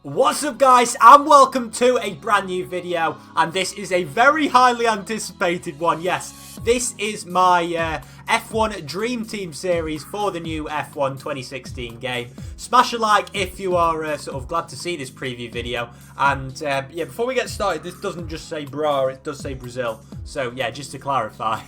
What's up guys, and welcome to a brand new video, and this is a very highly anticipated one. Yes, this is my F1 Dream Team series for the new F1 2016 game. Smash a like if you are sort of glad to see this preview video, and yeah, before we get started, this doesn't just say bra, it does say Brazil, so yeah, just to clarify.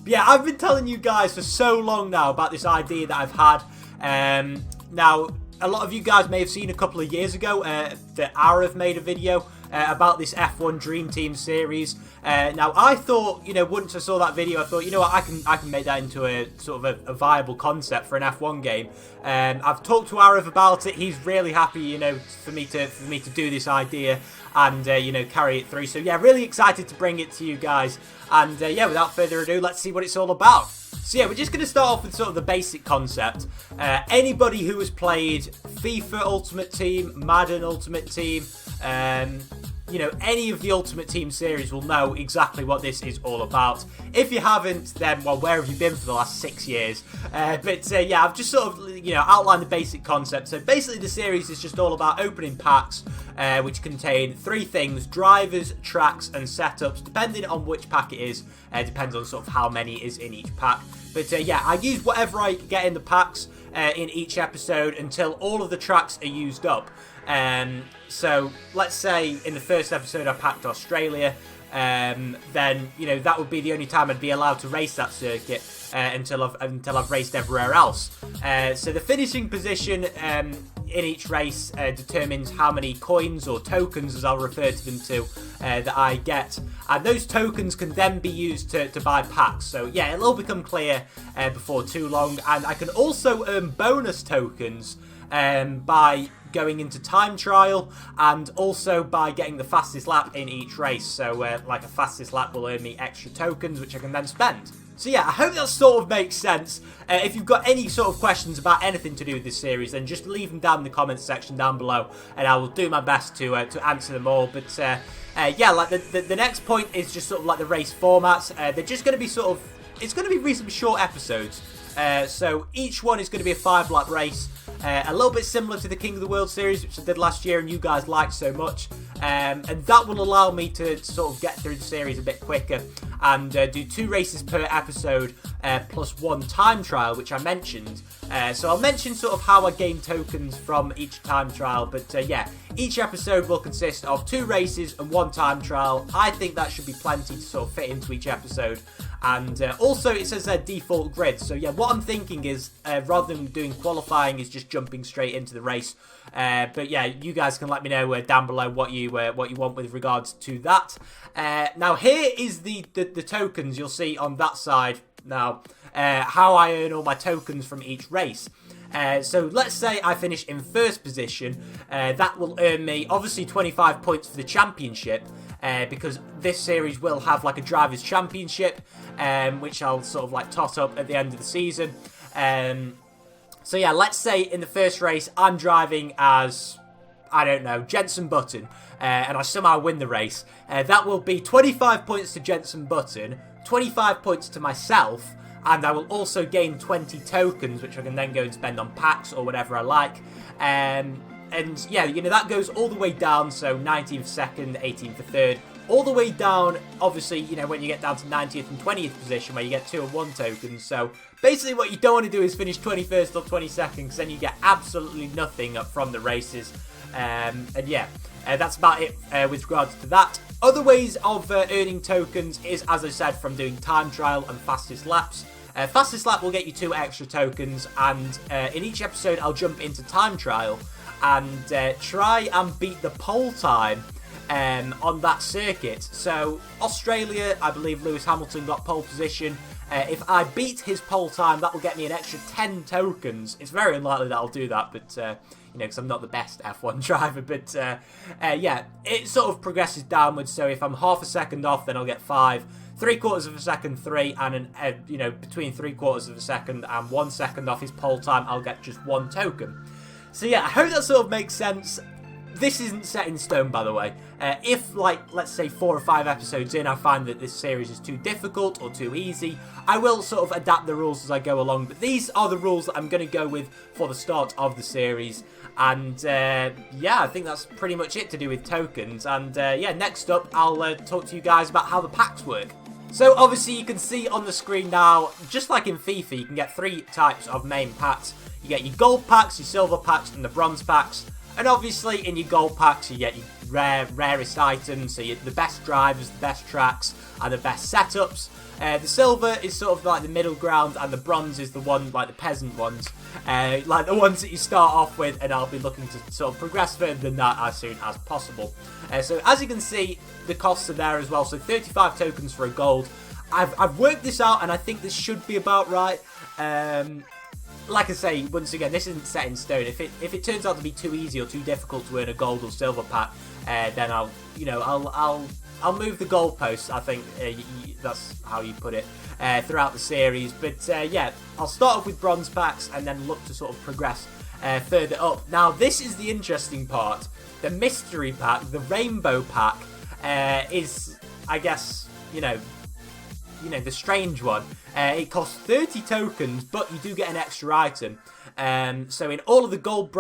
Yeah, I've been telling you guys for so long now about this idea that I've had. Now, a lot of you guys may have seen a couple of years ago that Arav made a video about this F1 Dream Team series. Now, I thought, once I saw that video, I thought, what, I can make that into a sort of a viable concept for an F1 game. I've talked to Arav about it. He's really happy, for me to do this idea and carry it through. So yeah, really excited to bring it to you guys. And yeah, without further ado, let's see what it's all about. So yeah, we're just going to start off with sort of the basic concept. Anybody who has played FIFA Ultimate Team, Madden Ultimate Team, any of the Ultimate Team series will know exactly what this is all about. If you haven't, then, well, where have you been for the last 6 years? But yeah, I've just sort of, outlined the basic concept. So basically the series is just all about opening packs, which contain 3 things: drivers, tracks, and setups. Depending on which pack it is, depends on sort of how many is in each pack. But yeah, I use whatever I get in the packs in each episode until all of the tracks are used up. So let's say in the first episode I packed Australia, then that would be the only time I'd be allowed to race that circuit until I've raced everywhere else. So the finishing position in each race determines how many coins or tokens, as I'll refer to them to, that I get, and those tokens can then be used to buy packs. So yeah, it'll all become clear before too long, and I can also earn bonus tokens by going into time trial, and also by getting the fastest lap in each race. So like a fastest lap will earn me extra tokens, which I can then spend. So yeah, I hope that sort of makes sense. If you've got any sort of questions about anything to do with this series, then just leave them down in the comments section down below, and I will do my best to answer them all. But yeah, like the next point is just sort of like the race formats. They're just going to be it's going to be reasonably short episodes. So each one is going to be a 5-lap race. A little bit similar to the King of the World series, which I did last year and you guys liked so much. And that will allow me to sort of get through the series a bit quicker and do 2 races per episode plus 1 time trial, which I mentioned. So I'll mention sort of how I gain tokens from each time trial. But yeah, each episode will consist of 2 races and 1 time trial. I think that should be plenty to sort of fit into each episode. And also it says their default grid. So yeah, what I'm thinking is rather than doing qualifying, is just jumping straight into the race. But yeah, you guys can let me know down below what you want with regards to that. Now here is the tokens you'll see on that side. Now how I earn all my tokens from each race. So let's say I finish in first position. That will earn me obviously 25 points for the championship. Because this series will have like a drivers' championship, which I'll sort of like tot up at the end of the season. So yeah, let's say in the first race I'm driving as, I don't know, Jenson Button, and I somehow win the race. That will be 25 points to Jenson Button, 25 points to myself, and I will also gain 20 tokens, which I can then go and spend on packs or whatever I like. And yeah, that goes all the way down, so 19th for second, 18th for third, all the way down, obviously, when you get down to 90th and 20th position, where you get 2 and 1 tokens. So basically what you don't want to do is finish 21st or 22nd, because then you get absolutely nothing from the races. And yeah, that's about it with regards to that. Other ways of earning tokens is, as I said, from doing time trial and fastest laps. Fastest lap will get you 2 extra tokens, and in each episode I'll jump into time trial and try and beat the pole time on that circuit. So Australia, I believe Lewis Hamilton got pole position. If I beat his pole time, that will get me an extra 10 tokens. It's very unlikely that I'll do that, but because I'm not the best F1 driver. But yeah, it sort of progresses downwards. So if I'm half a second off, then I'll get 5. 3/4 of a second, 3, and between 3/4 of a second and 1 second off his pole time, I'll get just 1 token. So yeah, I hope that sort of makes sense. this isn't set in stone, by the way. If, like, let's say 4 or 5 episodes in, I find that this series is too difficult or too easy, I will sort of adapt the rules as I go along. But these are the rules that I'm going to go with for the start of the series. And, yeah, I think that's pretty much it to do with tokens. And, yeah, next up, I'll talk to you guys about how the packs work. So, obviously, you can see on the screen now, just like in FIFA, you can get 3 types of main packs. You get your gold packs, your silver packs, and the bronze packs. And obviously, in your gold packs, you get your rarest items, so the best drivers, the best tracks, and the best setups. The silver is sort of like the middle ground, and the bronze is the one, like the peasant ones, like the ones that you start off with, and I'll be looking to sort of progress further than that as soon as possible. So as you can see, the costs are there as well, so 35 tokens for a gold. I've worked this out, and I think this should be about right. Like I say, once again, this isn't set in stone. If it turns out to be too easy or too difficult to earn a gold or silver pack, then I'll move the goalposts. I think that's how you put it throughout the series. But yeah, I'll start off with bronze packs and then look to sort of progress further up. Now, this is the interesting part. The mystery pack, the rainbow pack, is, I guess, the strange one. It costs 30 tokens, but you do get an extra item. So in all of the gold,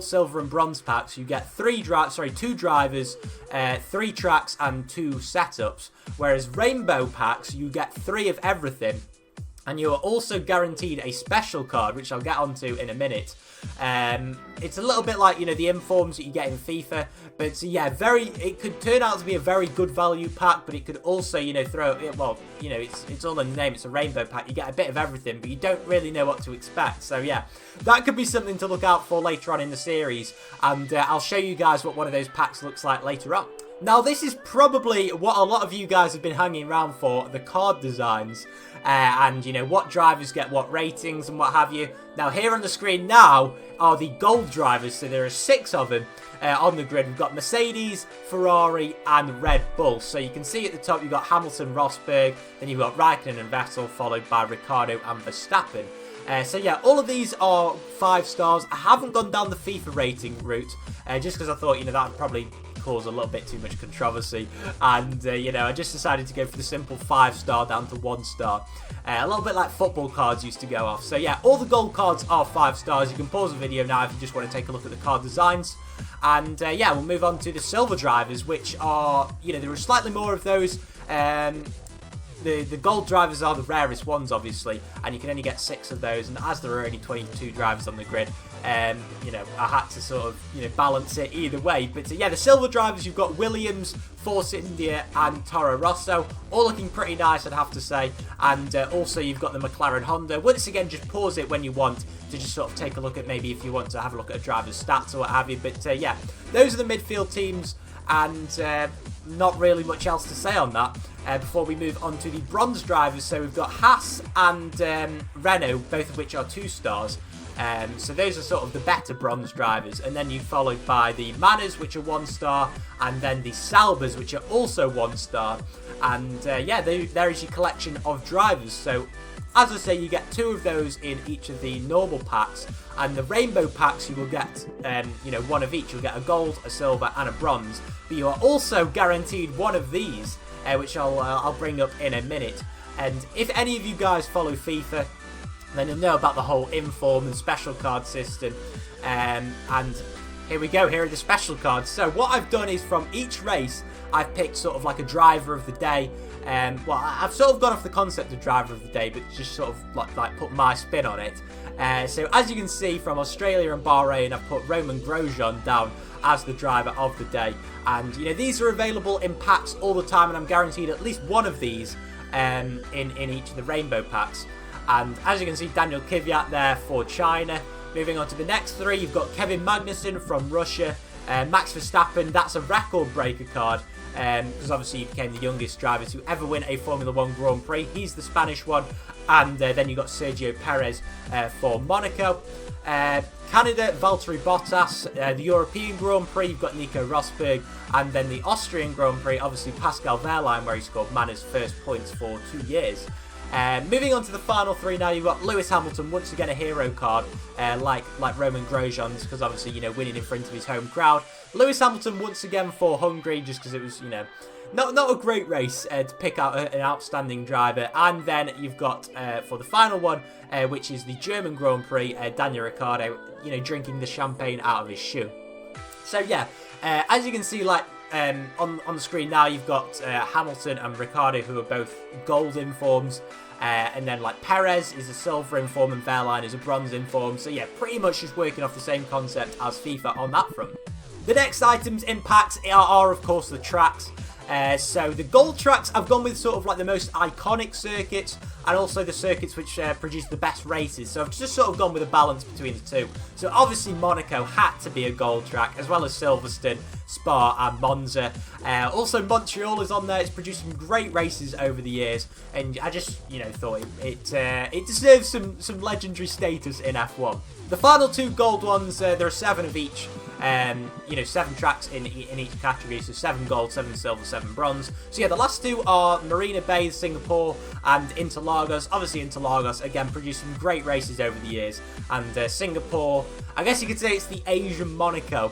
silver, and bronze packs, you get 2 drivers, 3 tracks, and 2 setups. Whereas rainbow packs, you get 3 of everything. And you are also guaranteed a special card, which I'll get onto in a minute. It's a little bit like, the informs that you get in FIFA. But yeah, it could turn out to be a very good value pack, but it could also, throw it, well, it's all in the name, it's a rainbow pack. You get a bit of everything, but you don't really know what to expect. So yeah, that could be something to look out for later on in the series. And I'll show you guys what one of those packs looks like later on. Now, this is probably what a lot of you guys have been hanging around for, the card designs. And, what drivers get what ratings and what have you. Now, here on the screen now are the gold drivers. So there are 6 of them on the grid. We've got Mercedes, Ferrari, and Red Bull. So you can see at the top you've got Hamilton, Rosberg. Then you've got Raikkonen and Vettel, followed by Ricciardo and Verstappen. So yeah, all of these are 5 stars. I haven't gone down the FIFA rating route, just because I thought, that would probably cause a little bit too much controversy, and I just decided to go for the simple 5-star down to 1 star, a little bit like football cards used to go off. So yeah, all the gold cards are 5 stars. You can pause the video now if you just want to take a look at the card designs, and yeah, we'll move on to the silver drivers, which are, there are slightly more of those. The gold drivers are the rarest ones, obviously, and you can only get 6 of those, and as there are only 22 drivers on the grid, I had to sort of, balance it either way. But yeah, the silver drivers, you've got Williams, Force India, and Toro Rosso, all looking pretty nice, I'd have to say. And also you've got the McLaren Honda. Once again, just pause it when you want to just sort of take a look at, maybe if you want to have a look at a driver's stats or what have you. But yeah, those are the midfield teams, and not really much else to say on that. Before we move on to the bronze drivers, so we've got Haas and Renault, both of which are 2 stars. So those are sort of the better bronze drivers, and then you're followed by the Manners, which are 1 star, and then the Salbers, which are also 1 star. And yeah, there is your collection of drivers. So as I say, you get 2 of those in each of the normal packs, and the rainbow packs you will get, 1 of each. You'll get a gold, a silver, and a bronze. But you are also guaranteed 1 of these, which I'll bring up in a minute. And if any of you guys follow FIFA, then you'll know about the whole inform and special card system. And here we go, here are the special cards. So what I've done is, from each race, I've picked sort of like a driver of the day. Well, I've sort of gone off the concept of driver of the day, but just sort of like put my spin on it. So as you can see, from Australia and Bahrain, I've put Roman Grosjean down as the driver of the day. And these are available in packs all the time, and I'm guaranteed at least 1 of these in each of the rainbow packs. And as you can see, Daniel Kvyat there for China. Moving on to the next 3, you've got Kevin Magnussen from Russia, Max Verstappen. That's a record breaker card, because obviously he became the youngest driver to ever win a Formula 1 Grand Prix. He's the Spanish one. And then you've got Sergio Perez for Monaco. Canada, Valtteri Bottas. The European Grand Prix, you've got Nico Rosberg. And then the Austrian Grand Prix, obviously Pascal Wehrlein, where he scored Manner's first points for 2 years. Moving on to the final 3 now, you've got Lewis Hamilton, once again a hero card, like Roman Grosjean's, because obviously, you know, winning in front of his home crowd. Lewis Hamilton once again for Hungary, just because it was, you know, not a great race to pick out an outstanding driver. And then you've got, for the final one, which is the German Grand Prix, Daniel Ricciardo, you know, drinking the champagne out of his shoe. So yeah, as you can see, like, on the screen now, you've got Hamilton and Ricciardo, who are both gold informs. And then, like, Perez is a silver inform and Verline is a bronze inform. So yeah, pretty much just working off the same concept as FIFA on that front. The next items in packs are of course, the tracks. So the gold tracks, I've gone with sort of like the most iconic circuits and also the circuits which produce the best races. So I've just sort of gone with a balance between the two. So obviously Monaco had to be a gold track, as well as Silverstone, Spa and Monza. Also Montreal is on there. It's produced some great races over the years, and I just, you know, thought it deserves some legendary status in F1. The final 2 gold ones, there are 7 of each. You know, 7 tracks in each category, so 7 gold, 7 silver, 7 bronze. So yeah, the last 2 are Marina Bay, Singapore, and Interlagos. Obviously Interlagos, again, produced some great races over the years, and Singapore, I guess you could say it's the Asian Monaco,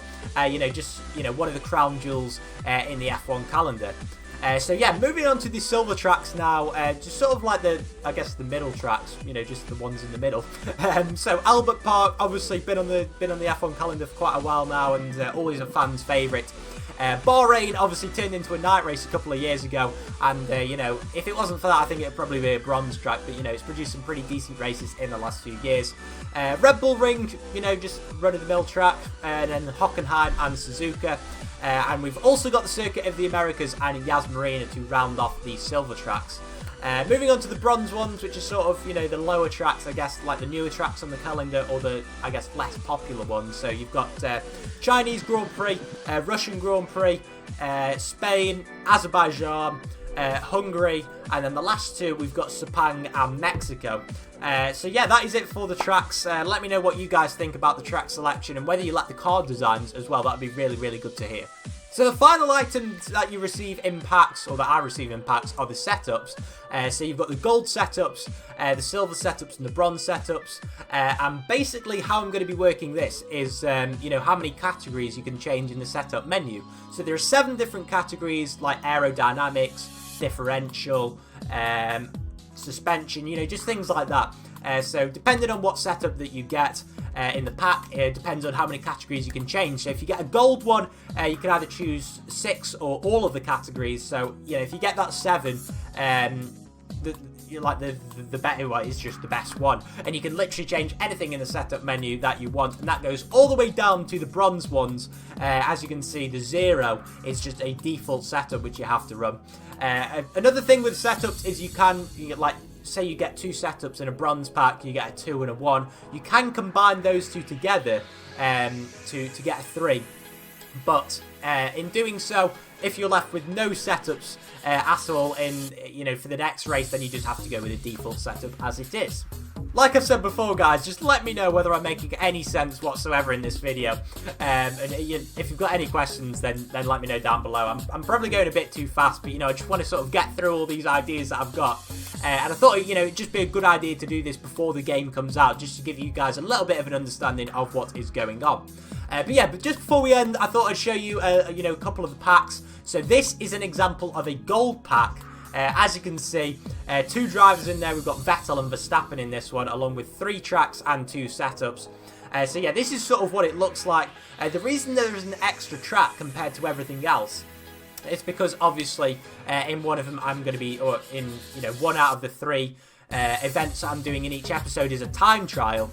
you know, just, you know, one of the crown jewels in the F1 calendar. So yeah, moving on to the silver tracks now, just sort of like I guess the middle tracks, you know, just the ones in the middle. So Albert Park, obviously been on the F1 calendar for quite a while now, and always a fan's favourite. Bahrain obviously turned into a night race a couple of years ago, and you know, if it wasn't for that, I think it'd probably be a bronze track, but you know, it's produced some pretty decent races in the last few years. Red Bull Ring, you know, just run-of-the-mill track, and then Hockenheim and Suzuka. And we've also got the Circuit of the Americas and Yas Marina to round off the silver tracks. Moving on to the bronze ones, which are sort of, you know, the lower tracks, I guess, like the newer tracks on the calendar, or the, I guess, less popular ones. So you've got Chinese Grand Prix, Russian Grand Prix, Spain, Azerbaijan, Hungary, and then the last 2 we've got Sepang and Mexico. So yeah, that is it for the tracks. Let me know what you guys think about the track selection and whether you like the card designs as well. That'd be really, really good to hear. So the final items that you receive in packs, or that I receive in packs, are the setups. So you've got the gold setups, the silver setups, and the bronze setups. And basically how I'm going to be working this is, you know, how many categories you can change in the setup menu. So there are 7 different categories, like aerodynamics, differential, suspension, you know, just things like that. So depending on what setup that you get in the pack, it depends on how many categories you can change. So if you get a gold one, you can either choose 6 or all of the categories. So, you know, if you get that 7, the better one is just the best one, and you can literally change anything in the setup menu that you want, and that goes all the way down to the bronze ones. As you can see, the 0 is just a default setup which you have to run. Another thing with setups is you get, like, say you get 2 setups in a bronze pack, you get a 2 and a 1. You can combine those 2 together to get a 3. But in doing so, if you're left with no setups at all you know, for the next race, then you just have to go with a default setup as it is. Like I've said before, guys, just let me know whether I'm making any sense whatsoever in this video. And if you've got any questions, then let me know down below. I'm probably going a bit too fast, but, you know, I just want to sort of get through all these ideas that I've got. And I thought, you know, it'd just be a good idea to do this before the game comes out, just to give you guys a little bit of an understanding of what is going on. But just before we end, I thought I'd show you, you know, a couple of the packs. So this is an example of a gold pack. As you can see, 2 drivers in there. We've got Vettel and Verstappen in this one, along with 3 tracks and 2 setups. So yeah, this is sort of what it looks like. The reason there is an extra track compared to everything else, it's because obviously in one of them I'm going to be, or in, you know, 1 out of the 3 events I'm doing in each episode is a time trial.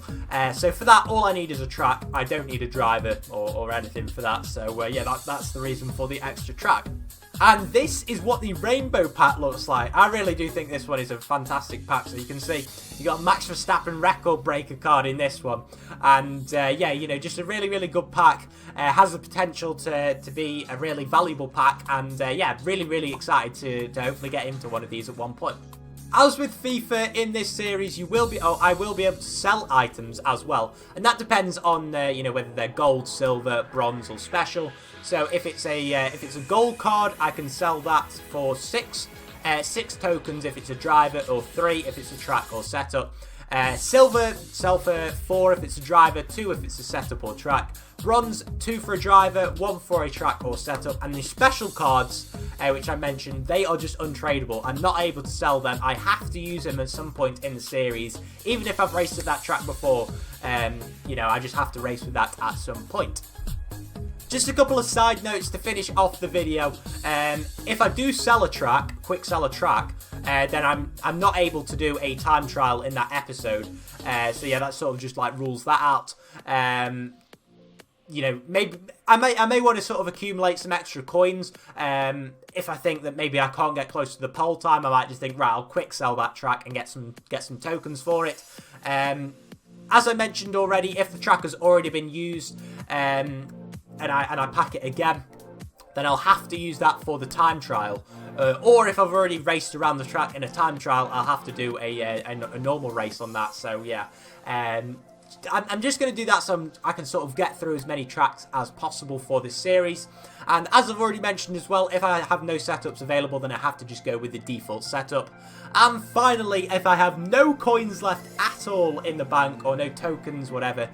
So for that, all I need is a track. I don't need a driver or anything for that. So yeah, that's the reason for the extra track. And this is what the rainbow pack looks like. I really do think this one is a fantastic pack. So you can see you got Max Verstappen record breaker card in this one. And yeah, you know, just a really, really good pack. Has the potential to be a really valuable pack. And yeah, really, really excited to hopefully get into one of these at one point. As with FIFA, in this series, I will be able to sell items as well, and that depends on you know, whether they're gold, silver, bronze, or special. So if it's a gold card, I can sell that for 6 6 tokens if it's a driver, or 3 if it's a track or setup. Silver, sell for 4 if it's a driver, 2 if it's a setup or track. Bronze, 2 for a driver, 1 for a track or setup. And the special cards, which I mentioned, they are just untradeable. I'm not able to sell them. I have to use them at some point in the series. Even if I've raced at that track before, you know, I just have to race with that at some point. Just a couple of side notes to finish off the video. If I do sell a track, quick sell a track, then I'm not able to do a time trial in that episode. So yeah, that sort of just like rules that out. You know, maybe I may want to sort of accumulate some extra coins. If I think that maybe I can't get close to the pole time, I might just think, right, I'll quick sell that track and get some tokens for it. As I mentioned already, if the track has already been used, and I pack it again, then I'll have to use that for the time trial. Or if I've already raced around the track in a time trial, I'll have to do a normal race on that. So yeah, I'm just going to do that so I can sort of get through as many tracks as possible for this series. And as I've already mentioned as well, if I have no setups available, then I have to just go with the default setup. And finally, if I have no coins left at all in the bank, or no tokens, whatever,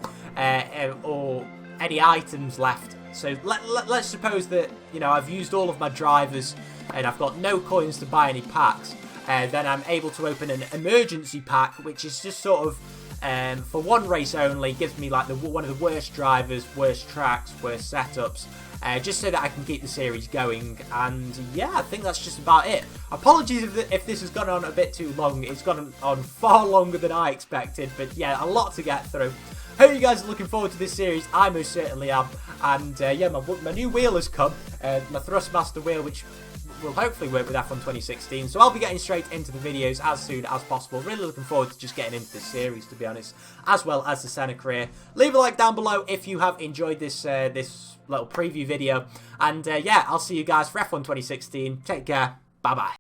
or any items left. So let's suppose that, you know, I've used all of my drivers and I've got no coins to buy any packs. Then I'm able to open an emergency pack, which is just sort of for one race only, gives me like one of the worst drivers, worst tracks, worst setups, just so that I can keep the series going. And yeah, I think that's just about it. Apologies if this has gone on a bit too long. It's gone on far longer than I expected, but yeah, a lot to get through. Hope you guys are looking forward to this series. I most certainly am. And yeah, my new wheel has come, my Thrustmaster wheel, which will hopefully work with F1 2016. So I'll be getting straight into the videos as soon as possible. Really looking forward to just getting into this series, to be honest, as well as the Senna career. Leave a like down below if you have enjoyed this this little preview video. And yeah, I'll see you guys for F1 2016. Take care. Bye bye.